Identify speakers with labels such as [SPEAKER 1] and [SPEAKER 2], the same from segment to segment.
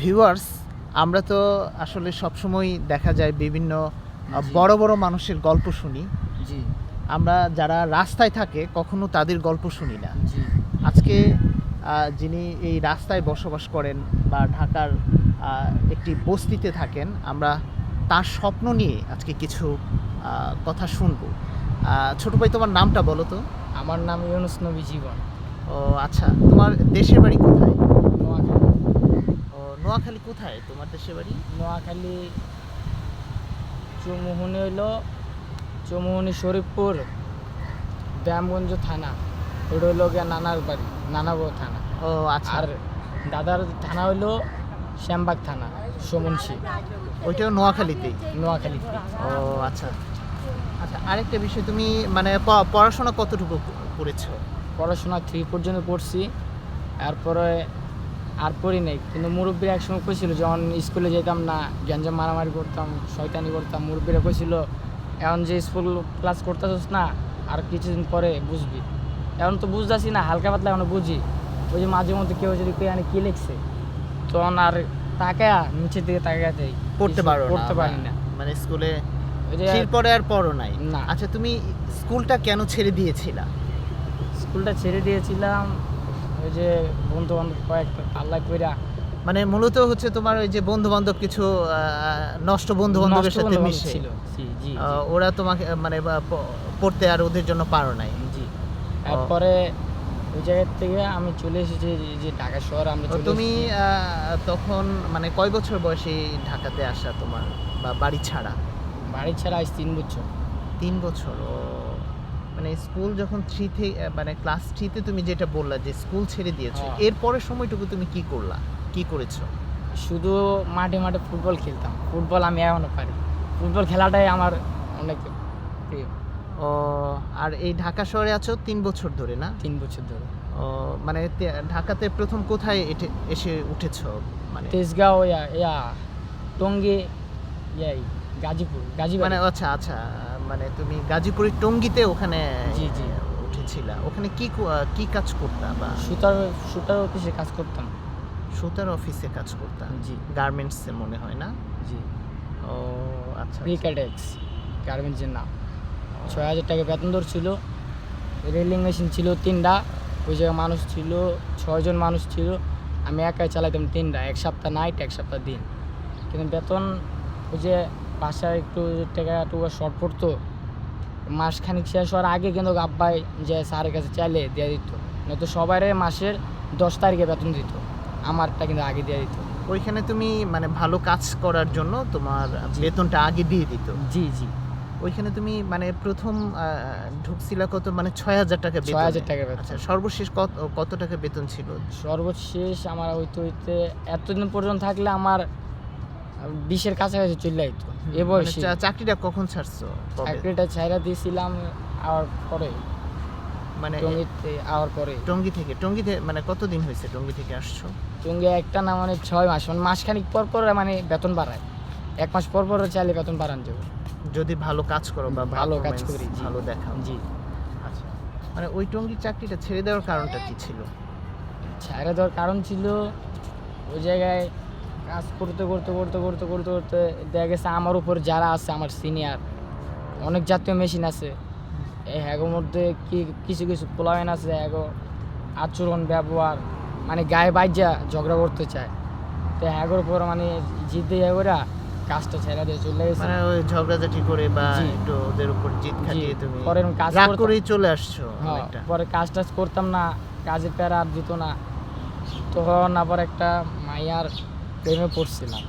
[SPEAKER 1] Viewers, আমরা তো আসলে সবসময় দেখা যায় বিভিন্ন
[SPEAKER 2] জি।
[SPEAKER 1] বড় বড় মানুষের গল্প শুনি।
[SPEAKER 2] জি
[SPEAKER 1] আমরা যারা রাস্তায় থাকে কখনো তাদের গল্প শুনি না।
[SPEAKER 2] জি
[SPEAKER 1] আজকে যিনি এই রাস্তায় বসবাস করেন বা ঢাকার একটি বস্তিতে থাকেন, আমরা তার স্বপ্ন নিয়ে আজকে কিছু কথা শুনবো। ছোট ভাই, তোমার নামটা বলো তো।
[SPEAKER 2] আমার নাম ইউনুস নবী জীবন।
[SPEAKER 1] ও আচ্ছা, তোমার দেশের বাড়ি কোথায়?
[SPEAKER 2] নোয়াখালী।
[SPEAKER 1] ও নোয়াখালী কোথায় তোমার দেশের বাড়ি?
[SPEAKER 2] নোয়াখালী চৌমুহনী হইলো চৌমুহনী শরীফপুর ব্যায়ামগঞ্জ থানা। ওটা হইলো গিয়া নানার বাড়ি, নানাগো থানা।
[SPEAKER 1] ও আচ্ছা,
[SPEAKER 2] আর দাদার থানা হইলো শ্যামবাগ থানা, সমনশি,
[SPEAKER 1] ওইটাও নোয়াখালীতেই।
[SPEAKER 2] নোয়াখালীতে।
[SPEAKER 1] ও আচ্ছা আচ্ছা, আরেকটা বিষয়, তুমি মানে পড়াশোনা কতটুকু করেছো?
[SPEAKER 2] পড়াশোনা 3 পর্যন্ত পড়ছি, এরপরে আর পড়ি নাই। কিন্তু মুরব্বীরা একসময় কইছিল, যখন স্কুলে যেতাম না, গ্যাঞ্জাম মারামারি করতাম, শয়তানি করতাম, মুরব্বীরা কইছিল এখন যে স্কুল ক্লাস করতেছিস না, আর কিছুদিন পরে বুঝবি। এখন তো বুঝতেছি না, হালকা পাতলা এখন বুঝি। ওই যে মাঝে মধ্যে কেউ যদি কে কী লিখছে, তখন আর তাকায়া নিচের দিকে তাকায়া দেয়,
[SPEAKER 1] পড়তে পারো না?
[SPEAKER 2] পড়তে পারি না।
[SPEAKER 1] মানে স্কুলে
[SPEAKER 2] ওই যে
[SPEAKER 1] পরে আর পড়ো নাই?
[SPEAKER 2] না।
[SPEAKER 1] আচ্ছা, তুমি স্কুলটা কেন ছেড়ে দিয়েছিলা?
[SPEAKER 2] স্কুলটা ছেড়ে দিয়েছিলাম ওই যে বন্ধু বান্ধব কয়েকটা আল্লাহ কইরা,
[SPEAKER 1] মানে মূলত হচ্ছে তোমার ওই যে বন্ধু বান্ধব কিছু নষ্ট বন্ধু বান্ধবের
[SPEAKER 2] নষ্ট
[SPEAKER 1] সাথে
[SPEAKER 2] বন্ধু-বান্ধব
[SPEAKER 1] মিশে
[SPEAKER 2] ছিল। জি জি
[SPEAKER 1] ওরা তোমাকে মানে পড়তে আর ওদের জন্য পারো নাই।
[SPEAKER 2] জি। তারপরে ওই জায়গার থেকে আমি চলে এসেছি যে ঢাকা শহর। আমরা চলে
[SPEAKER 1] তুমি
[SPEAKER 2] এসেছি।
[SPEAKER 1] তখন মানে কয় বছর বয়সে ঢাকাতে আসা তোমার, বা বাড়ি ছাড়া?
[SPEAKER 2] বাড়ি ছাড়া আজ 3 বছর।
[SPEAKER 1] 3 বছর। ও মানে স্কুল যখন 3 থেকে মানে ক্লাস 3-তে তুমি যেটা বললা যে স্কুল ছেড়ে দিয়েছো,
[SPEAKER 2] হ্যাঁ।
[SPEAKER 1] এর পরের সময়টুকু তুমি কি করলা, কি করেছো?
[SPEAKER 2] শুধু মাঠে মাঠে ফুটবল খেলতাম। ফুটবল আমি এখনও পারি। ফুটবল খেলাটাই আমার অনেক প্রিয়।
[SPEAKER 1] ও আর এই ঢাকা শহরে আছো 3 বছর ধরে না?
[SPEAKER 2] 3 বছর ধরে।
[SPEAKER 1] ও মানে ঢাকাতে প্রথম কোথায় এসে উঠেছো? মানে
[SPEAKER 2] তেজগাঁও টঙ্গী, গাজীপুর
[SPEAKER 1] মানে আচ্ছা আচ্ছা, মানে তুমি গাজীপুরের টঙ্গীতে ওখানে
[SPEAKER 2] জি জি
[SPEAKER 1] উঠেছিলা। ওখানে কি কাজ করতা? বা
[SPEAKER 2] সুতার অফিসে কাজ করতাম।
[SPEAKER 1] সুতার অফিসে কাজ করতা?
[SPEAKER 2] জি
[SPEAKER 1] গার্মেন্টসে মনে হয় না?
[SPEAKER 2] জি
[SPEAKER 1] ও আচ্ছা।
[SPEAKER 2] প্রিক্যাডেক্স গার্মেন্টসের নাম। 6,000 টাকা বেতন ধরছিল। রেলিং মেশিন ছিল 3টা। ওই জায়গায় মানুষ ছিল 6 জন মানুষ ছিল। আমি একাই চালাইতাম 3টা, 1 সপ্তাহ নাইট 1 সপ্তাহ দিন। কিন্তু বেতন ওই যে বাসায় একটু টাকা টুকা শর্ট পড়তো, মাসখানিক শেষ হওয়ার আগে কিন্তু আব্বাই যে স্যারের কাছে চাইলে দিয়ে দিত। নয়তো সবাইরে মাসের 10 তারিখে বেতন দিত, আমারটা কিন্তু আগে দিয়ে দিত।
[SPEAKER 1] ওইখানে তুমি মানে ভালো কাজ করার জন্য তোমার
[SPEAKER 2] জি।
[SPEAKER 1] বেতনটা আগে দিয়ে দিত?
[SPEAKER 2] জি জি
[SPEAKER 1] ওইখানে তুমি মানে প্রথম ঢুকছিলা কত, মানে 6,000 টাকা বেতন?
[SPEAKER 2] 6,000 টাকা বেতন।
[SPEAKER 1] আচ্ছা, সর্বশেষ কত টাকা বেতন ছিল?
[SPEAKER 2] সর্বশেষ আমার হইতে এতদিন পর্যন্ত থাকলে আমার 20-এর কাছাকাছি চলে আইতো। এ বয়সে
[SPEAKER 1] মানে চাকরিটা কখন ছাড়ছো? কবে?
[SPEAKER 2] চাকরিটা ছাইরা দিয়েছিলাম আওয়ার পরে,
[SPEAKER 1] মানে
[SPEAKER 2] টঙ্গীতে আওয়ার পরে।
[SPEAKER 1] টঙ্গীতে মানে কতদিন হয়েছে টঙ্গী থেকে আসছো?
[SPEAKER 2] টঙ্গী একটা না মানে 6 মাস, মানে মাসখানিক পর পর মানে বেতন বাড়ায়। 1 মাস পর পর চাইলে বেতন বাড়ান যাবে
[SPEAKER 1] যদি ভালো কাজ করো বা
[SPEAKER 2] ভালো কাজ
[SPEAKER 1] performance
[SPEAKER 2] করি। জি
[SPEAKER 1] ভালো দেখাও।
[SPEAKER 2] জি
[SPEAKER 1] আচ্ছা, মানে ওই টঙ্গীর চাকরিটা ছেড়ে দেওয়ার কারণটা কি ছিল?
[SPEAKER 2] ছাইরা দেওয়ার কারণ ছিল ওই জায়গায় কাজ করতে করতে করতে করতে করতে করতে দেখা গেছে আমার উপর যারা আছে, আমার সিনিয়র অনেক জাতীয় মেশিন আছে, এই হ্যাগোর মধ্যে কিছু কিছু পোলাওয়েন আছে, হ্যাগো আচরণ ব্যবহার মানে গায়ে বাইজা ঝগড়া করতে চায়। তো হ্যাগোর উপর মানে জিদ দিয়ে ওরা কাজটা ছেড়ে দিয়ে চলে গেছে।
[SPEAKER 1] মানে ওই ঝগড়াঝাটি করে বা
[SPEAKER 2] জি।
[SPEAKER 1] একটু ওদের উপর জিদ খাটিয়ে তুমি
[SPEAKER 2] পরে আমি কাজ
[SPEAKER 1] রাগ
[SPEAKER 2] করতাম।
[SPEAKER 1] করেই চলে আসছো
[SPEAKER 2] হ্যাঁ,
[SPEAKER 1] অনেকটা?
[SPEAKER 2] পরে কাজ টাজ করতাম না, কাজের প্যারা আর দিত না। তখন আবার একটা মাইয়ার প্রেমে পড়ছিলাম।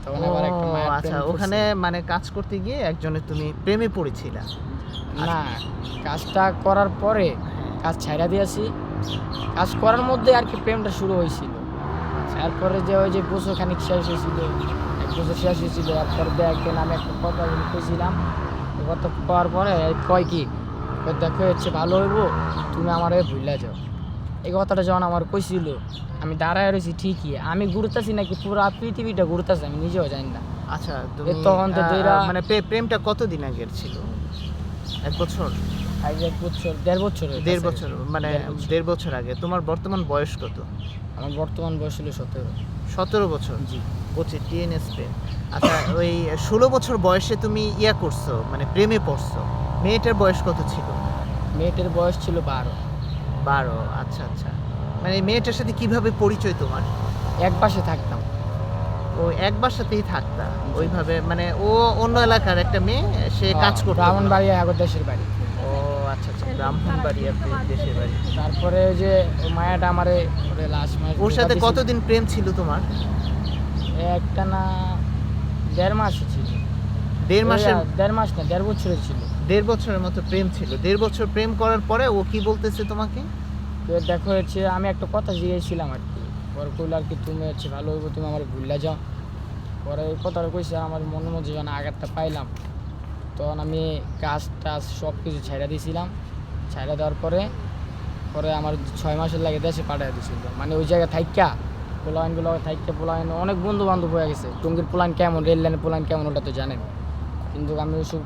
[SPEAKER 2] তখন আবার একটা
[SPEAKER 1] ও
[SPEAKER 2] মায়ের
[SPEAKER 1] আচ্ছা,
[SPEAKER 2] প্রেমে
[SPEAKER 1] ওখানে
[SPEAKER 2] পড়ছিলাম।
[SPEAKER 1] মানে কাজ করতে গিয়ে একজনের তুমি প্রেমে পড়েছিলা?
[SPEAKER 2] না, কাজটা করার পরে কাজ ছাইড়া দিয়েছি। কাজ করার মধ্যে আর কি প্রেমটা শুরু হয়েছিল। এরপরে যে ওই যে বছর খানিক শেষ হয়েছিল, 1 বছর শেষ হয়েছিল, এরপরে একদিন আমি একটা কথা বলতেছিলাম। কথা পাওয়ার পরে কয় কি দেখো হচ্ছে ভালো হইব, তুমি আমার ভুলে যাও। এই কথাটা যখন আমার কইছিল, আমি দাঁড়ায় রয়েছি ঠিকই, আমি ঘুরতেছি নাকি পুরো পৃথিবীটা ঘুরতেছে আমি নিজেও জানি না।
[SPEAKER 1] আচ্ছা, তুমি
[SPEAKER 2] তখন তো
[SPEAKER 1] মানে প্রেমটা কতদিন আগের ছিল? 1 বছর?
[SPEAKER 2] আজ 1 বছর 1.5 বছর হয়ে
[SPEAKER 1] 1.5
[SPEAKER 2] গেছে।
[SPEAKER 1] বছর মানে
[SPEAKER 2] 1.5 বছর।
[SPEAKER 1] 1.5 বছর আগে। তোমার বর্তমান বয়স কত?
[SPEAKER 2] আমার বর্তমান বয়স হলো 17।
[SPEAKER 1] 17 বছর।
[SPEAKER 2] জি।
[SPEAKER 1] বলছি টিএনএস প্রেম। আচ্ছা ওই 16 বছর বয়সে তুমি ইয়া করছো মানে প্রেমে পড়ছো। মেয়েটার বয়স কত ছিল?
[SPEAKER 2] মেয়েটার বয়স ছিল 12।
[SPEAKER 1] 12। আচ্ছা আচ্ছা। মানে এই মেয়েটার সাথে কিভাবে পরিচয় তোমার?
[SPEAKER 2] এক পাশে থাকতাম।
[SPEAKER 1] ও এক বাসাতেই থাকতা
[SPEAKER 2] জি।
[SPEAKER 1] ওইভাবে, মানে ও অন্য এলাকার একটা মেয়ে, সে কাজ করতো।
[SPEAKER 2] ব্রাহ্মণবাড়িয়া আগর দেশের বাড়ি।
[SPEAKER 1] ও আচ্ছা আচ্ছা, ব্রাহ্মণবাড়িয়া দেশের বাড়ি।
[SPEAKER 2] তারপরে ওই যে ওই মায়াটা আমারে ওরে লাস্ট মাস
[SPEAKER 1] ওর
[SPEAKER 2] ধোঁকা
[SPEAKER 1] সাথে
[SPEAKER 2] দিছিল।
[SPEAKER 1] কতদিন প্রেম ছিল তোমার?
[SPEAKER 2] একটা না 1.5 মাস ছিল।
[SPEAKER 1] 1.5 মাসের?
[SPEAKER 2] 1.5 মাস না 1.5 বছরের ছিল।
[SPEAKER 1] 1.5 বছরের মতো প্রেম ছিল। 1.5 বছর প্রেম করার পরে ও কি বলতেছে তোমাকে?
[SPEAKER 2] তো দেখো হচ্ছে আমি একটা কথা জিজ্ঞেসছিলাম আর কি, পরে কইলো আর কি তুমি হচ্ছে ভালো হইব তুমি আমার ভুললা যাও। পরে এই কথাটা কইছে আমার মনের মধ্যে যখন আঘাতটা পাইলাম তখন আমি কাজ টাজ সব কিছু ছাইড়া দিয়েছিলাম। ছাইড়া দেওয়ার পরে পরে আমার 6 মাসের লাগে দেশে পাঠিয়ে দিয়েছিল। মানে ওই জায়গায় থাইকা পোলাইনগুলো থাইকা পোলাইন অনেক বন্ধু বান্ধব হয়ে গেছে। টঙ্গীর পোলাইন কেমন, রেল লাইনের পোলাইন কেমন ওটা তো জানেন। কিন্তু আমি ওইসব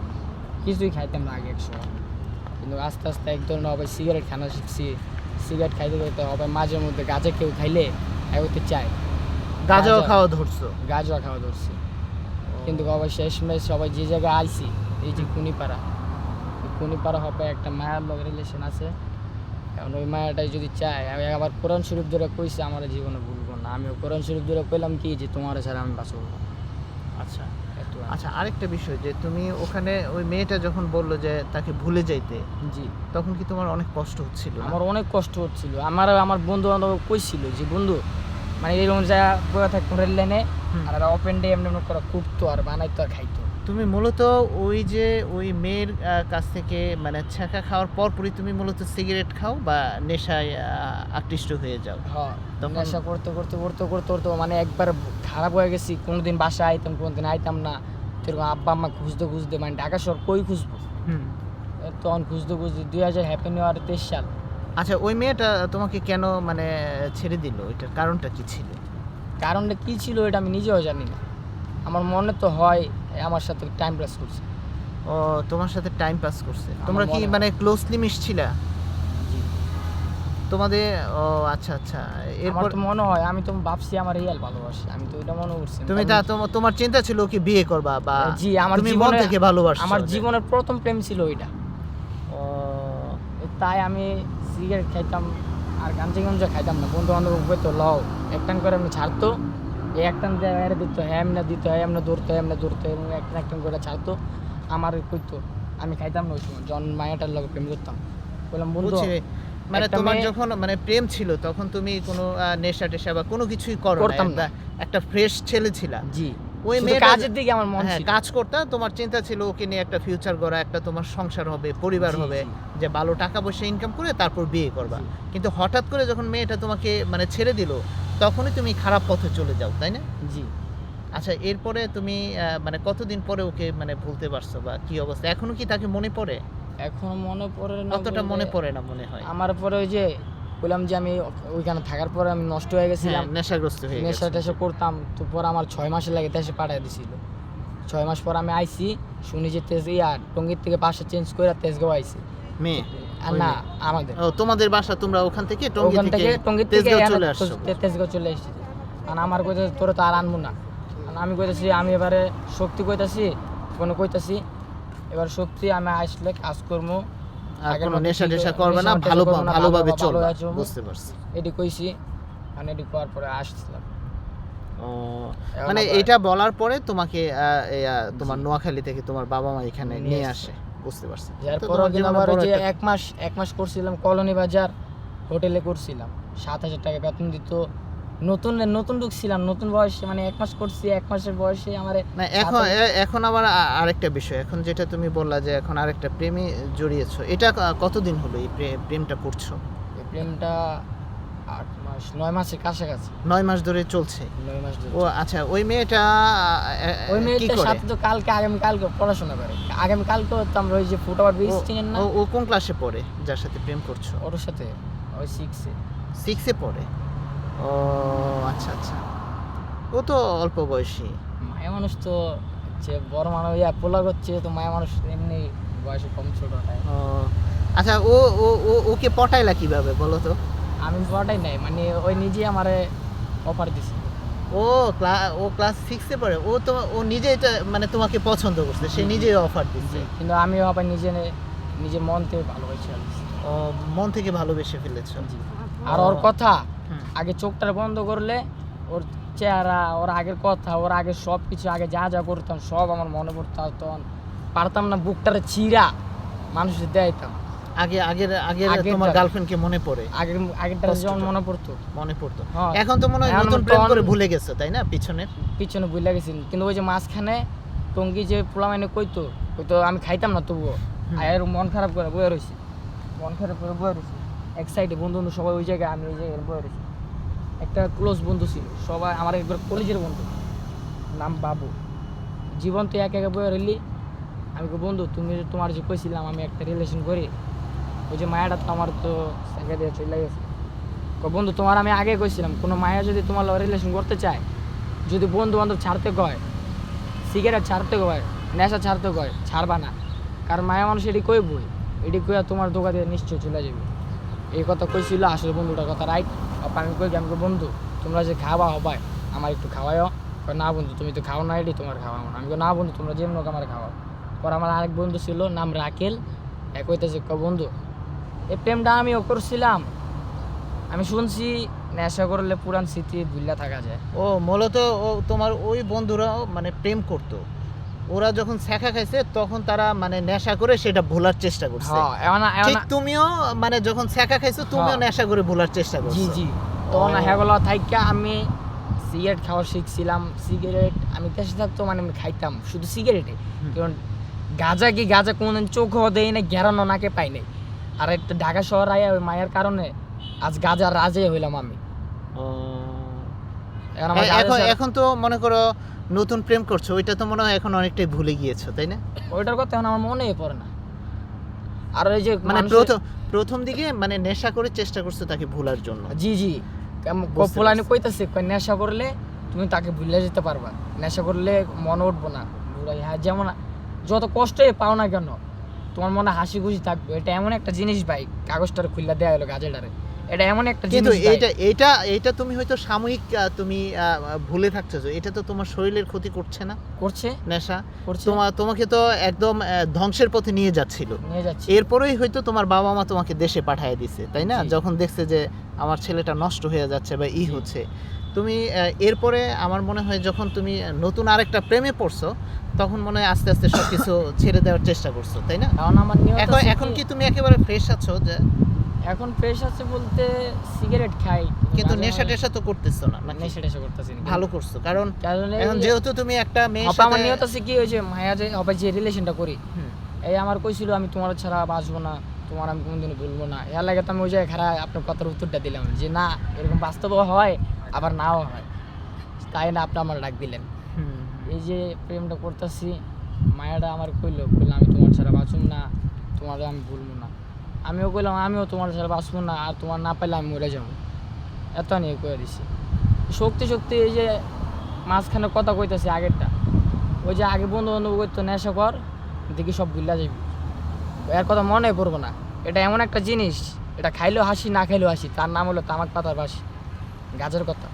[SPEAKER 2] কিছুই খাইতাম না আগে একশো। কিন্তু আস্তে আস্তে এক ধরনের হবে সিগারেট খানা শিখছি। সিগারেট খাইতে খাইতে হবে মাঝে মধ্যে গাঁজা কেউ খাইলে এগোতে চায়,
[SPEAKER 1] গাঁজাও
[SPEAKER 2] গাঁজা-
[SPEAKER 1] খাওয়া ধরছো?
[SPEAKER 2] গাঁজা খাওয়া ধরছি। কিন্তু আবার শেষমেশ সবাই যে জায়গায় আইছি এই যে কুনিপাড়া, এই কুনিপাড়া হবে একটা মায়ার লগ রিলেশন আছে। এখন ওই মায়াটাই যদি চায় আমি আবার কোরআন শরীফ ধরে কইছে আমার জীবনে ভুলবো না। আমিও কোরআন শরীফ ধরে কইলাম কি যে তোমার ছাড়া আমি বাঁচব না।
[SPEAKER 1] আচ্ছা
[SPEAKER 2] এত আর কি।
[SPEAKER 1] আচ্ছা, আরেকটা বিষয় যে তুমি ওখানে ওই মেয়েটা যখন বললো যে তাকে ভুলে যাইতে,
[SPEAKER 2] জি
[SPEAKER 1] তখন কি তোমার অনেক কষ্ট হচ্ছিল না?
[SPEAKER 2] আমার অনেক কষ্ট হচ্ছিল। আমার বন্ধু বান্ধব কইছিল যে বন্ধু মানে এরকম যা বয়ে থাকতো রেল লাইনে
[SPEAKER 1] হুম।
[SPEAKER 2] আর ওপেন ডে এমনি এমনি করে কুটতো আর বানাইতো আর খাইতো।
[SPEAKER 1] তুমি মূলত ওই যে ওই মেয়ের কাছ থেকে মানে ছ্যাঁকা খাওয়ার পরপরই তুমি মূলত সিগারেট খাও বা নেশায় আকৃষ্ট হয়ে যাও?
[SPEAKER 2] হ্যাঁ
[SPEAKER 1] তখন-
[SPEAKER 2] নেশা করতে করতে করতে করতে করতে মানে একবার খারাপ হয়ে গেছি। কোনোদিন বাসায় আইতাম কোনোদিন আইতাম না। এরকম আব্বা আম্মা খুঁজতে খুঁজতে মানে ঢাকা শহর কই খুঁজবো,
[SPEAKER 1] হুম।
[SPEAKER 2] তখন খুঁজতে খুঁজতে 2000 হ্যাপি নিউ ইয়ার 23 সাল।
[SPEAKER 1] আচ্ছা ওই মেয়েটা তোমাকে কেন মানে ছেড়ে দিল, এটার কারণটা কি ছিল?
[SPEAKER 2] কারণটা কী ছিল এটা আমি নিজেও জানি না। আমার মনে তো হয় আমার সাথে টাইম পাস করছে।
[SPEAKER 1] ও তোমার সাথে টাইম পাস করছে?
[SPEAKER 2] আমার
[SPEAKER 1] তোমরা কি
[SPEAKER 2] মনে হয়।
[SPEAKER 1] মানে ক্লোজলি মিশছিলা
[SPEAKER 2] জি
[SPEAKER 1] তোমাদের? ও আচ্ছা আচ্ছা।
[SPEAKER 2] আমার
[SPEAKER 1] এরপর
[SPEAKER 2] তো মনে হয় আমি তো ভাবছি আমার রিয়াল ভালোবাসি, আমি তো এটা মনে করছি।
[SPEAKER 1] তুমি তোমার চিন্তা ছিল কি বিয়ে করবা বা
[SPEAKER 2] জি আমার
[SPEAKER 1] তুমি মন
[SPEAKER 2] জীবনে
[SPEAKER 1] থেকে ভালোবাসছো?
[SPEAKER 2] আমার জীবনের প্রথম প্রেম ছিল ওইটা।
[SPEAKER 1] ও
[SPEAKER 2] তাই আমি সিগারেট খাইতাম আর গাঞ্জা খাইতাম না। বন্ধু বান্ধব হইতো লও একটান করে আমি ছাড়তো, এই একটান দিয়ে এর দিত এমনে দিত এমনে দৌড়তো এবং একটান করে ছাড়তো আমার কইতো। আমি খাইতাম না ওই সময় যখন মায়াটার লগে প্রেম করতাম। বললাম বন্ধু
[SPEAKER 1] বুঝছি। মানে
[SPEAKER 2] একটা
[SPEAKER 1] তোমার
[SPEAKER 2] মেয়ে-
[SPEAKER 1] যখন মানে প্রেম ছিল তখন তুমি কোনো নেশা টেশা বা কোনো কিছুই করো
[SPEAKER 2] করতাম না।
[SPEAKER 1] একটা ফ্রেশ ছেলে ছিলা।
[SPEAKER 2] জি
[SPEAKER 1] ওই
[SPEAKER 2] শুধু
[SPEAKER 1] মেয়েটা
[SPEAKER 2] কাজের দিকে আমার মন
[SPEAKER 1] হ্যাঁ
[SPEAKER 2] ছিল।
[SPEAKER 1] কাজ করতা, তোমার চিন্তা ছিল ওকে নিয়ে একটা ফিউচার গড়া, একটা তোমার সংসার হবে, পরিবার
[SPEAKER 2] জি,
[SPEAKER 1] হবে,
[SPEAKER 2] জি।
[SPEAKER 1] যে ভালো টাকা পয়সা ইনকাম করে তারপর বিয়ে করবা।
[SPEAKER 2] জি।
[SPEAKER 1] কিন্তু হঠাৎ করে যখন মেয়েটা তোমাকে মানে ছেড়ে দিল তখনই তুমি খারাপ পথে চলে যাও, তাই না?
[SPEAKER 2] জি
[SPEAKER 1] আচ্ছা এরপরে তুমি মানে কতদিন পরে ওকে মানে ভুলতে পারছো বা কি অবস্থা? এখনো কি তাকে মনে পড়ে?
[SPEAKER 2] এখন মনে পড়ে না
[SPEAKER 1] কতটা
[SPEAKER 2] বললে-
[SPEAKER 1] মনে পড়ে না মনে হয়?
[SPEAKER 2] আমার পরে ওই যে বললাম যে আমি ওইখানে থাকার পরে আমি নষ্ট হয়ে গেছিলাম,
[SPEAKER 1] হ্যাঁ, নেশাগ্রস্ত হয়ে
[SPEAKER 2] নেশা
[SPEAKER 1] গেছে।
[SPEAKER 2] টেশা করতাম। তো পরে আমার 6 মাসের লাগে দেশে পাঠিয়ে দিছিল। 6 মাস পর আমি আইছি, শুনি যে টঙ্গীর থেকে বাসা চেঞ্জ করে তেজগাঁও আইছি।
[SPEAKER 1] মেয়ে
[SPEAKER 2] আর
[SPEAKER 1] ওই
[SPEAKER 2] না
[SPEAKER 1] মেয়ে।
[SPEAKER 2] আমাদের
[SPEAKER 1] ও তোমাদের বাসা, তোমরা ওখান থেকে
[SPEAKER 2] ওখান থেকে টঙ্গীর থেকে
[SPEAKER 1] তেজগাঁও
[SPEAKER 2] এখানে
[SPEAKER 1] চলে আসছো?
[SPEAKER 2] তেজগাঁও চলে এসেছি। আর আমার কইতেছে তোরা তো আর আনবো না। আর আমি কইতেছি আমি এবারে শক্তি কইতাছি কোনো কইতাছি এবার শক্তি আমি আসলে কাজ করবো,
[SPEAKER 1] আর
[SPEAKER 2] আগের
[SPEAKER 1] কোনো
[SPEAKER 2] মতো
[SPEAKER 1] নেশা
[SPEAKER 2] ঠিক
[SPEAKER 1] টেশা
[SPEAKER 2] করে-
[SPEAKER 1] করবে না,
[SPEAKER 2] নেশা টেশা
[SPEAKER 1] ভালো
[SPEAKER 2] করবো না,
[SPEAKER 1] ভালোভাবে
[SPEAKER 2] ভালো
[SPEAKER 1] চলবে।
[SPEAKER 2] হয়ে চলবো।
[SPEAKER 1] বুঝতে পারছি।
[SPEAKER 2] এটি কইছি মানে এটি করার পরে আসছিলাম।
[SPEAKER 1] ও
[SPEAKER 2] এখন
[SPEAKER 1] মানে
[SPEAKER 2] আবার-
[SPEAKER 1] এটা বলার পরে তোমাকে তোমার
[SPEAKER 2] জি।
[SPEAKER 1] নোয়াখালী থেকে তোমার বাবা মা এখানে
[SPEAKER 2] নিয়ে
[SPEAKER 1] নিয়ে
[SPEAKER 2] আসছে।
[SPEAKER 1] আসে। বুঝতে পারছি। তো
[SPEAKER 2] এরপর
[SPEAKER 1] তোমার জীবনে
[SPEAKER 2] আবার ওই
[SPEAKER 1] বড়
[SPEAKER 2] যে
[SPEAKER 1] একটা-
[SPEAKER 2] এক মাস করছিলাম কলোনি বাজার হোটেলে করছিলাম। 7,000 টাকা বেতন দিত। নতুন ঢুকছিলাম, নতুন বয়সে মানে 1 মাস করছি। 1 মাসের বয়সে আমার
[SPEAKER 1] না এখন এখন আবার আরেকটা বিষয়, এখন যেটা তুমি বললা যে এখন আরেকটা প্রেমে জড়িয়েছো, এটা কতদিন হলো এই প্রেমটা করছো?
[SPEAKER 2] প্রেমটা 8 মাস 9 মাসের কাছাকাছি।
[SPEAKER 1] 9 মাস ধরে চলছে?
[SPEAKER 2] 9 মাস ধরে।
[SPEAKER 1] ও আচ্ছা, ওই মেয়েটা
[SPEAKER 2] ওই
[SPEAKER 1] কি
[SPEAKER 2] মেয়েটার
[SPEAKER 1] করে?
[SPEAKER 2] সাথে তো আগামীকালকে পড়াশোনা করে। আগামীকালকে তো আমরা ওই যে ফুটওভার ব্রিজ চিনেন না,
[SPEAKER 1] ও কোন ক্লাসে পড়ে যার সাথে প্রেম করছো?
[SPEAKER 2] ওর সাথে ওই 6-এ।
[SPEAKER 1] 6-এ পড়ে? ও আচ্ছা আচ্ছা, ও তো অল্প বয়সী।
[SPEAKER 2] মায়া মানুষ তো যে বড় মানুষ পোলা করছে তো মায়া মানুষ এমনি বয়সে কম ছোট হয়।
[SPEAKER 1] ও আচ্ছা, ও ও ও ওকে পটাইলা কিভাবে বলো তো?
[SPEAKER 2] আমি পড়াই নাই, মানে ওই নিজে আমারে অফার দিছে।
[SPEAKER 1] ও ক্লাস 6 এ পড়ে। ও নিজে এটা মানে তোমাকে পছন্দ করছে, সে
[SPEAKER 2] জি, জি।
[SPEAKER 1] নিজেই অফার দিচ্ছে।
[SPEAKER 2] কিন্তু আমি আবার নিজে মন থেকে ভালোবাসি ফেলছি।
[SPEAKER 1] ও মন থেকে ভালোবেসে ফেলেছো।
[SPEAKER 2] জি। আর ওর কথা
[SPEAKER 1] হুম।
[SPEAKER 2] আগে চোখটা বন্ধ করলে ওর চেহারা, ওর আগের কথা, ওর আগে সব কিছু, আগে যা যা করতাম সব আমার মনে পড়তো। আর তখন পারতাম না বুকটারে চিরা মানুষের দেয়তাম।
[SPEAKER 1] আগের
[SPEAKER 2] আগেরটা।
[SPEAKER 1] তোমার গার্লফ্রেন্ডকে মনে পড়ে?
[SPEAKER 2] আগেরটা যেমন
[SPEAKER 1] কষ্টটা।
[SPEAKER 2] মনে পড়তো।
[SPEAKER 1] হ্যাঁ।
[SPEAKER 2] হ্যাঁ।
[SPEAKER 1] এখন তো মনে হয়
[SPEAKER 2] এখন
[SPEAKER 1] নতুন প্রেম
[SPEAKER 2] তখন-
[SPEAKER 1] করে ভুলে গেছো, তাই না?
[SPEAKER 2] পিছনে ভুলে গেছি, কিন্তু ওই যে মাঝখানে টঙ্গি যে পোলা মানে কইতো আমি খাইতাম না তবুও।
[SPEAKER 1] হুম।
[SPEAKER 2] আর মন খারাপ করে বয়ে রয়েছি, এক সাইডে বন্ধু বান্ধব সবাই ওই জায়গায়, আমি ওই জায়গায় বয়ে রয়েছি। একটা ক্লোজ বন্ধু ছিল, সবাই আমার একবার কলেজের বন্ধু, নাম বাবু। জীবন তো একা বয়ে রইলি। আমি কই, বন্ধু তোমার যে কইছিলাম আমি একটা রিলেশন করি, ওই যে মায়াটা তো আমার তো সাইকে দিয়ে চলে গেছে। বন্ধু তোমার আমি আগে কইছিলাম, কোনো মায়া যদি তোমার রিলেশন করতে চায়, যদি বন্ধু বান্ধব ছাড়তে কয়, সিগারেট ছাড়তে কয়, নেশা ছাড়তে কয়, ছাড়বা না। কারণ মায়া মানুষ এটি কইবই, এটি কইয়া তোমার দোকান দিয়ে নিশ্চয়ই চলে যাবে। এই কথা কইছিল। আসলে বন্ধুটার কথা রাইট। আমি কই, বন্ধু তোমরা যে খাওয়া হবাই আমার একটু খাওয়াইও। না বন্ধু তুমি তো খাও না, এটি তোমার খাওয়াও না। আমি না বন্ধু তোমরা যেমন হোক আমার খাওয়াও। পর আমার আরেক বন্ধু ছিল, নাম রাকেল। এক হইতেছে, বন্ধু এই প্রেমটা আমিও করছিলাম, আমি শুনছি নেশা করলে পুরান স্মৃতি ভুললা থাকা যায়।
[SPEAKER 1] মূলত তোমার ওই বন্ধুরাও মানে প্রেম করতো, ওরা যখন ছ্যাঁকা খাইছে তখন তারা মানে নেশা করে সেটা ভোলার চেষ্টা করছে। ঠিক তুমিও মানে যখন ছ্যাঁকা খাইছো তুমিও নেশা করে ভোলার চেষ্টা করছো।
[SPEAKER 2] জি জি। তখন হেগুলো থাইকা আমি সিগারেট খাওয়া শিখছিলাম। সিগারেট আমি দেশে থাকতো মানে আমি খাইতাম শুধু সিগারেটে। কারণ গাঁজা কোনোদিন চোখও দেয় না, ঘেরানো নাকে পাই নাই। আর একটা ঢাকা শহর আয়া ওই মায়ের কারণে আজ গাঁজার রাজে হইলাম আমি।
[SPEAKER 1] এখন তো মনে করো নতুন প্রেম করছো, ওইটা তো মনে হয় এখন অনেকটাই ভুলে গিয়েছো, তাই না?
[SPEAKER 2] ওইটার কথা এখন আমার মনেই পড়ে না। আর ওই যে
[SPEAKER 1] মানে প্রথম দিকে মানে নেশা করে চেষ্টা করছো তাকে ভোলার জন্য।
[SPEAKER 2] জি জি। পোলানি কইতাছে, নেশা করলে তুমি তাকে ভুলে যেতে পারবা, নেশা করলে মনে উঠবো না। হ্যাঁ, যেমন যত কষ্টই পাও না কেন তোমার মনে হাসি খুশি থাকবে। এটা এমন একটা জিনিস ভাই, কাগজটার খুললা দেয়া হলো গাজেটারে, এটা এমন একটা
[SPEAKER 1] কিন্তু
[SPEAKER 2] জিনিস।
[SPEAKER 1] এটা তুমি হয়তো সাময়িক তুমি ভুলে থাকতেছো, এটা তো তোমার শরীরের ক্ষতি করছে না? করছে নেশা
[SPEAKER 2] করছে।
[SPEAKER 1] তোমাকে তো একদম ধ্বংসের পথে নিয়ে যাচ্ছে। এরপরেই হয়তো তোমার বাবা মা তোমাকে দেশে পাঠিয়ে দিছে, তাই না? যখন দেখছে যে আমার ছেলেটা নষ্ট হয়ে যাচ্ছে বা হচ্ছে, তুমি এরপরে আমার মনে হয় যখন তুমি নতুন আরেকটা প্রেমে পড়ছো তখন মনে হয় আস্তে আস্তে সবকিছু ছেড়ে দেওয়ার চেষ্টা করছো, তাই না? এখন কি তুমি একেবারে ফ্রেশ আছো? যে
[SPEAKER 2] এখন ফ্রেশ আছে বলতে সিগারেট খাই,
[SPEAKER 1] কিন্তু নেশা টেশা তো করতেছো না?
[SPEAKER 2] নেশা টেশা করতেছি না।
[SPEAKER 1] ভালো করছো, কারণ এখন যেহেতু তুমি একটা মেয়ের সাথে
[SPEAKER 2] আমার নিয়ত আছে কি, ওই যে মায়া যে যে রিলেশনটা করি, এই আমার কইছিল আমি তোমার ছাড়া বাঁচবো না, তোমার আমি কোনোদিনও ভুলবো না। এর লাগে তো আমি ওই জায়গায় খারাপ আপনার কথার উত্তরটা দিলাম যে না, এরকম বাস্তবও হয় আবার নাও হয়, তাই না আপনি আমার ডাক দিলেন। এই যে প্রেমটা করতেছি, মায়াটা আমার কইলো আমি তোমার ছাড়া বাঁচুম না, তোমার আমি ভুলবো না। আমিও কইলাম আমিও তোমার ছাড়া বাঁচবো না, আর তোমার না পাইলে আমি মরে যাবো। এত নিয়ে কয়ে দিছি শক্তি। এই যে মাঝখানে কথা কইতেছি আগেরটা, ওই যে আগে বন্ধু বান্ধব করতো নেশা কর, দেখি সব ভুল্লা যাবি, এর কথা মনে পড়বো না। এটা এমন একটা জিনিস, এটা খাইলেও হাসি না খাইলেও হাসি। তার নাম হলো তামাক পাতার বাসি, গাছের কথা।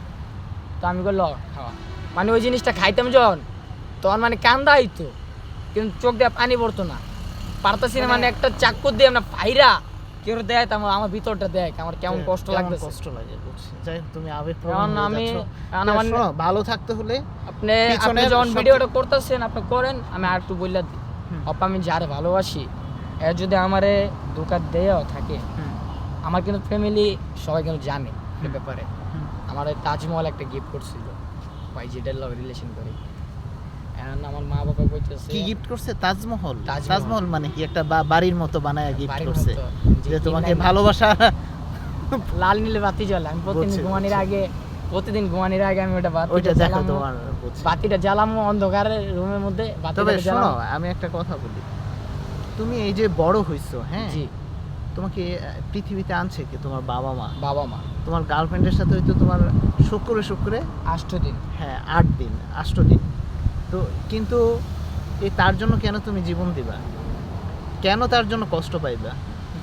[SPEAKER 2] তো আমি বললো খাওয়া, মানে ওই জিনিসটা খাইতাম যখন তখন মানে কান্দা হইতো, কিন্তু চোখ দিয়ে পানি পড়তো না, পারতাছি না। মানে একটা চাক্কর দিয়ে আমরা পাইরা কেউ দেয়, আমার ভিতরটা দেয় আমার কেমন কষ্ট লাগে।
[SPEAKER 1] যাই হোক, তুমি ভালো থাকতে হলে আপনি
[SPEAKER 2] যখন ভিডিওটা করতেছেন আপনি করেন, আমি আর একটু বললা দিই, আমি যারে ভালোবাসি এর যদি আমারে ধোঁকা দেওয়া থাকে, আমার কিন্তু ফ্যামিলি সবাই কিন্তু জানে এই ব্যাপারে। আমার তাজমহল একটা গিফট করছিল ভাই, যেটা লাভ রিলেশন করে। আমার মা বাবা কইতেছে
[SPEAKER 1] কি গিফট করছে? তাজমহল মানে কি একটা বাড়ির মতো বানায় গিফট করছে, যে তোমাকে ভালোবাসা।
[SPEAKER 2] লাল নীলে বাতি জ্বলে, আমি প্রতিদিন ঘুমানোর আগে আমি ওইটা
[SPEAKER 1] দেখো, তোমার
[SPEAKER 2] বাতিটা জ্বালামো অন্ধকারের রুমের মধ্যে।
[SPEAKER 1] তবে শোনো, আমি একটা কথা বলি, তুমি এই যে বড় হইছো, হ্যাঁ, তোমাকে পৃথিবীতে আনছে কি? তোমার বাবা মা। তোমার গার্লফ্রেন্ডের সাথে হয়তো তোমার শুক্রে
[SPEAKER 2] 8 দিন,
[SPEAKER 1] হ্যাঁ 8 দিন 8 দিন। তো কিন্তু তার জন্য কেন তুমি জীবন দিবা? কেন তার জন্য কষ্ট পাইবা?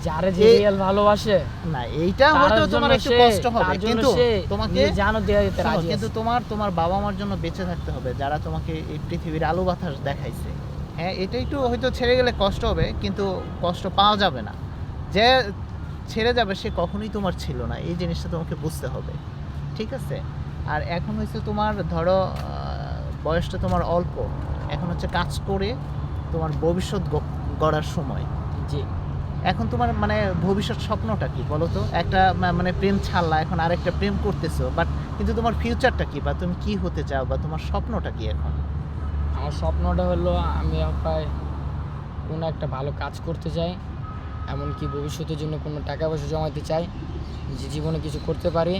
[SPEAKER 2] যারে যে
[SPEAKER 1] এই-
[SPEAKER 2] রিয়েল ভালোবাসে
[SPEAKER 1] না এইটা
[SPEAKER 2] তার
[SPEAKER 1] হয়তো
[SPEAKER 2] জন্য
[SPEAKER 1] তোমার একটু
[SPEAKER 2] সে-
[SPEAKER 1] কষ্ট হবে,
[SPEAKER 2] তার জন্য
[SPEAKER 1] কিন্তু
[SPEAKER 2] সে
[SPEAKER 1] তোমাকে
[SPEAKER 2] নিজের জানও দেয়া যেতে
[SPEAKER 1] শোনো,
[SPEAKER 2] রাজি
[SPEAKER 1] কিন্তু
[SPEAKER 2] আছে।
[SPEAKER 1] তোমার বাবা মার জন্য বেঁচে থাকতে হবে, যারা তোমাকে এই পৃথিবীর আলো বাতাস দেখাইছে। হ্যাঁ, এটা একটু হয়তো ছেড়ে গেলে কষ্ট হবে, কিন্তু কষ্ট পাওয়া যাবে না। যে ছেড়ে যাবে সে কখনোই তোমার ছিল না, এই জিনিসটা তোমাকে বুঝতে হবে, ঠিক আছে? আর এখন হচ্ছে তোমার ধরো বয়সটা তোমার অল্প, এখন হচ্ছে কাজ করে তোমার ভবিষ্যৎ গড়ার সময়।
[SPEAKER 2] জি।
[SPEAKER 1] এখন তোমার মানে ভবিষ্যৎ স্বপ্নটা কি বলো তো? একটা মানে প্রেম ছাড়লা, এখন আরেকটা প্রেম করতেছো, বাট কিন্তু তোমার ফিউচারটা কি, বা তুমি কি হতে চাও, বা তোমার স্বপ্নটা কি এখন?
[SPEAKER 2] আমার স্বপ্নটা হলো আমি প্রায় কোনো একটা ভালো কাজ করতে চাই, এমনকি ভবিষ্যতের জন্য কোনো টাকা পয়সা জমাতে চাই, যে জীবনে কিছু করতে পারি।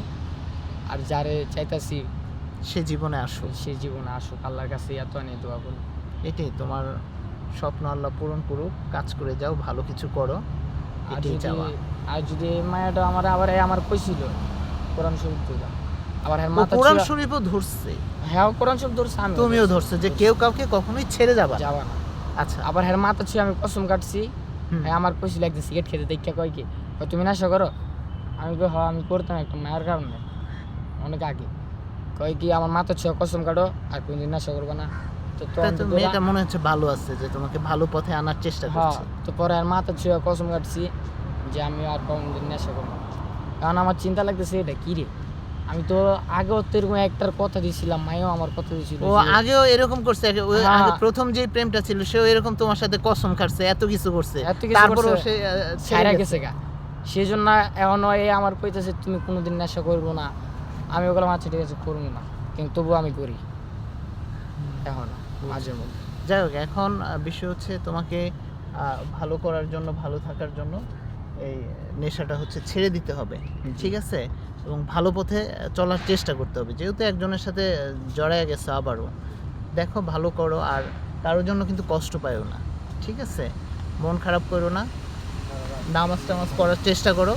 [SPEAKER 2] আর যারে চাইতাছি
[SPEAKER 1] সে জীবনে আসো,
[SPEAKER 2] সে জীবনে আসুক, আল্লাহর কাছে এত নিয়ে দোয়া করি।
[SPEAKER 1] এটাই তোমার স্বপ্ন, আল্লাহ পূরণ করুক। কাজ করে যাও, ভালো কিছু করো,
[SPEAKER 2] আর
[SPEAKER 1] এটাই
[SPEAKER 2] যদি
[SPEAKER 1] চাওয়া।
[SPEAKER 2] আর যদি এই মায়াটা আমার কইছিল কোরআন শরীফ দিলাম, আবার হ্যাঁ
[SPEAKER 1] ও
[SPEAKER 2] মাথা
[SPEAKER 1] কোরআন
[SPEAKER 2] ছুঁয়া-
[SPEAKER 1] শরীফও ধরছে,
[SPEAKER 2] হ্যাঁ কোরআন শরীফ ধরছে, আমি
[SPEAKER 1] তুমিও ধরছো যে কেউ কাউকে কখনোই ছেড়ে যাবা না।
[SPEAKER 2] যাবা না।
[SPEAKER 1] আচ্ছা,
[SPEAKER 2] আবার হ্যাঁ মাথা ছুঁয়ে আমি কসম কাটছি।
[SPEAKER 1] হুম।
[SPEAKER 2] হ্যাঁ আমার কইছিল একদিন সিগারেট খেতে দেখা কয় কি, কয় তুমি নেশা করো? আমি কই হ্যাঁ আমি করতাম একটা মায়ের কারণে অনেক আগে। কয় কি আমার মাথা ছুঁয়ে কসম কাটো আর কোনদিন নেশা করবে না। তো
[SPEAKER 1] তা
[SPEAKER 2] তখন
[SPEAKER 1] তো
[SPEAKER 2] তো
[SPEAKER 1] মেয়েটা মনে হচ্ছে ভালো আছে, যে তোমাকে ভালো পথে আনার চেষ্টা
[SPEAKER 2] হ্যাঁ,
[SPEAKER 1] করছে।
[SPEAKER 2] তো পরে আর মাথা ছুঁয়ে কসম কাটছি যে আমি আর কোনদিন নেশা করবো না। কারণ আমার চিন্তা লাগতেছে এটা কি রে, আমি তো আগেও তো এরকম একটার কথা দিয়েছিলাম, মায়েও আমার কথা দিয়েছিল
[SPEAKER 1] ও
[SPEAKER 2] যে-
[SPEAKER 1] আগেও এরকম করছে,
[SPEAKER 2] হ্যাঁ।
[SPEAKER 1] আগে প্রথম যে প্রেমটা ছিল সেও এরকম তোমার সাথে কসম খাচ্ছে, এত কিছু করছে,
[SPEAKER 2] এত কিছু
[SPEAKER 1] তারপরও
[SPEAKER 2] করছে,
[SPEAKER 1] সে
[SPEAKER 2] ছাইরা গেছে গা। সেই জন্য এখন এ আমার কইতেছে তুমি কোনোদিন নেশা করবো না। আমি ওগুলো আচ্ছা ঠিক আছে করবো না, কিন্তু তবুও আমি করি এখন মাঝে মধ্যে।
[SPEAKER 1] যাই হোক, এখন বিষয় হচ্ছে তোমাকে ভালো করার জন্য, ভালো থাকার জন্য এই নেশাটা হচ্ছে ছেড়ে দিতে হবে, ঠিক আছে? এবং ভালো পথে চলার চেষ্টা করতে হবে, যেহেতু একজনের সাথে জড়ায় গেছে আবারও। দেখো, ভালো করো, আর কারোর জন্য কিন্তু কষ্ট পাইও না, ঠিক আছে? মন খারাপ করো না, নামাজ টামাজ পড়ার চেষ্টা করো,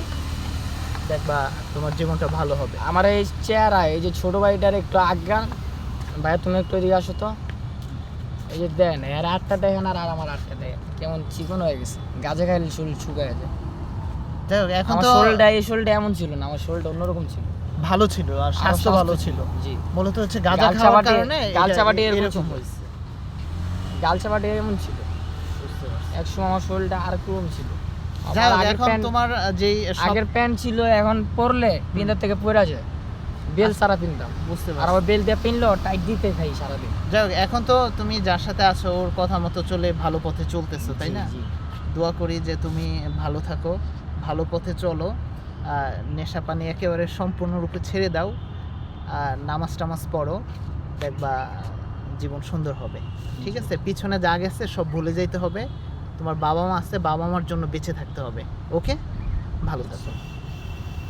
[SPEAKER 1] দেখবা তোমার জীবনটা ভালো হবে।
[SPEAKER 2] আমার এই চেহারা, এই যে ছোট ভাইটার একটু আজ্ঞান, ভাই তুমি একটু এদিকে আসো তো। এই যে দেন এর আটটা দেখেন আর আমার আটটা দেখেন কেমন চিকন হয়ে গেছে, গাছে খাইলে শরীর শুকায় যায়।
[SPEAKER 1] যাই হোক, এখন
[SPEAKER 2] আমার
[SPEAKER 1] তো
[SPEAKER 2] শরীরটা এই শরীরটা এমন ছিল না, আমার শরীরটা অন্যরুম ছিল,
[SPEAKER 1] ভালো ছিল আর স্বাস্থ্য ভালো ছিল।
[SPEAKER 2] জি।
[SPEAKER 1] মূলত হচ্ছে গাঁজা
[SPEAKER 2] গাল
[SPEAKER 1] খাওয়ার
[SPEAKER 2] চাবাটি-
[SPEAKER 1] কারণে
[SPEAKER 2] গাল
[SPEAKER 1] এটা
[SPEAKER 2] চাবাটি এরকম
[SPEAKER 1] এরকম
[SPEAKER 2] ছিল।
[SPEAKER 1] হয়েছে।
[SPEAKER 2] গাল চাপাটি এমন ছিল, একসময় আমার শরীরটা আর কম ছিল।
[SPEAKER 1] যাই
[SPEAKER 2] আমার
[SPEAKER 1] হোক,
[SPEAKER 2] আগের
[SPEAKER 1] এখন
[SPEAKER 2] প্যান্ট-
[SPEAKER 1] তোমার যেই
[SPEAKER 2] আগের প্যান্ট ছিল, এখন পরলে পিন্দার থেকে পরে যায়, বেল সারা পিনতাম।
[SPEAKER 1] বুঝতে
[SPEAKER 2] আর
[SPEAKER 1] পারছি।
[SPEAKER 2] আবার বেল দিয়ে পিনলো টাইট দিতে খাই সারাদিন।
[SPEAKER 1] যাই হোক, এখন তো তুমি যার সাথে আছো ওর কথা মতো চলে ভালো পথে চলতেছো, তাই না?
[SPEAKER 2] জি, জি।
[SPEAKER 1] দোয়া করি যে তুমি ভালো থাকো, ভালো পথে চলো, নেশা পানি একেবারে সম্পূর্ণরূপে ছেড়ে দাও, আর নামাজ টামাজ পড়ো, দেখবা জীবন সুন্দর হবে, ঠিক আছে? পিছনে যা গেছে সব ভুলে যাইতে হবে, তোমার বাবা মা আছে, বাবা মার জন্য বেঁচে থাকতে হবে। ওকে, ভালো থাকো।